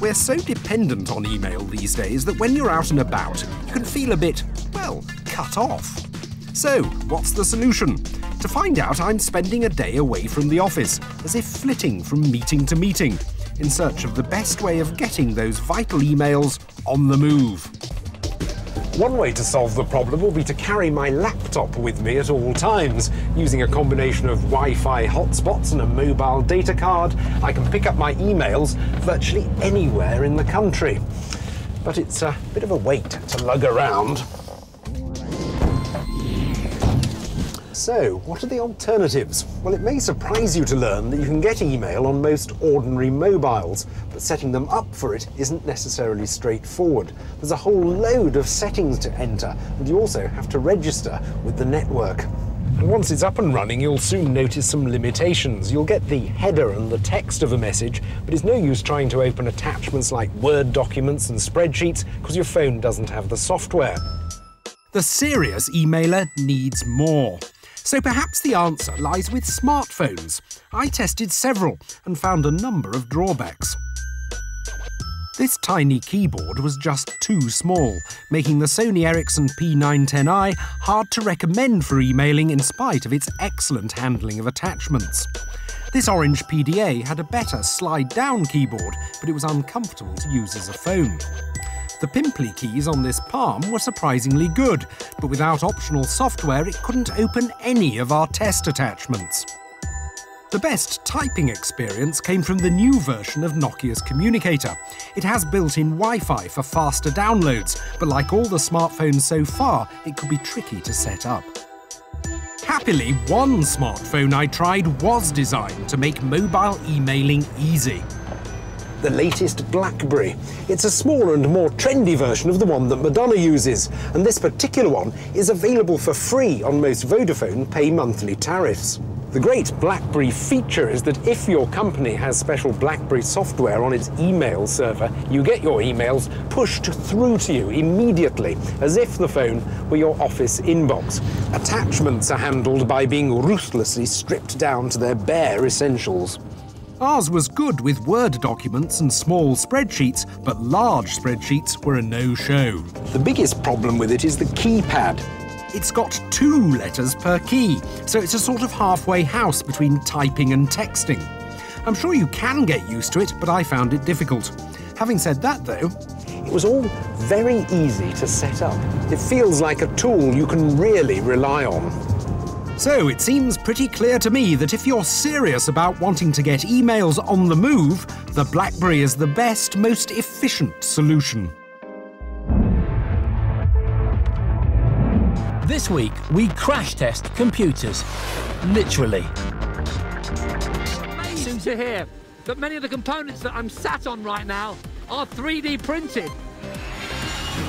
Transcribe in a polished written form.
We're so dependent on email these days that when you're out and about, you can feel a bit, well, cut off. So, what's the solution? To find out, I'm spending a day away from the office, as if flitting from meeting to meeting, in search of the best way of getting those vital emails on the move. One way to solve the problem will be to carry my laptop with me at all times. Using a combination of Wi-Fi hotspots and a mobile data card, I can pick up my emails virtually anywhere in the country. But it's a bit of a weight to lug around. So, what are the alternatives? Well, it may surprise you to learn that you can get email on most ordinary mobiles, but setting them up for it isn't necessarily straightforward. There's a whole load of settings to enter, and you also have to register with the network. And once it's up and running, you'll soon notice some limitations. You'll get the header and the text of a message, but it's no use trying to open attachments like Word documents and spreadsheets because your phone doesn't have the software. The serious emailer needs more. So perhaps the answer lies with smartphones. I tested several and found a number of drawbacks. This tiny keyboard was just too small, making the Sony Ericsson P910i hard to recommend for emailing in spite of its excellent handling of attachments. This orange PDA had a better slide-down keyboard, but it was uncomfortable to use as a phone. The pimply keys on this Palm were surprisingly good, but without optional software it couldn't open any of our test attachments. The best typing experience came from the new version of Nokia's Communicator. It has built-in Wi-Fi for faster downloads, but like all the smartphones so far, it could be tricky to set up. Happily, one smartphone I tried was designed to make mobile emailing easy. The latest BlackBerry. It's a smaller and more trendy version of the one that Madonna uses, and this particular one is available for free on most Vodafone pay monthly tariffs. The great BlackBerry feature is that if your company has special BlackBerry software on its email server, you get your emails pushed through to you immediately, as if the phone were your office inbox. Attachments are handled by being ruthlessly stripped down to their bare essentials. Ours was good with Word documents and small spreadsheets, but large spreadsheets were a no-show. The biggest problem with it is the keypad. It's got 2 letters per key, so it's a sort of halfway house between typing and texting. I'm sure you can get used to it, but I found it difficult. Having said that, though, it was all very easy to set up. It feels like a tool you can really rely on. So it seems pretty clear to me that if you're serious about wanting to get emails on the move, the BlackBerry is the best, most efficient solution. This week, we crash test computers. Literally. Amazing to hear that many of the components that I'm sat on right now are 3D printed.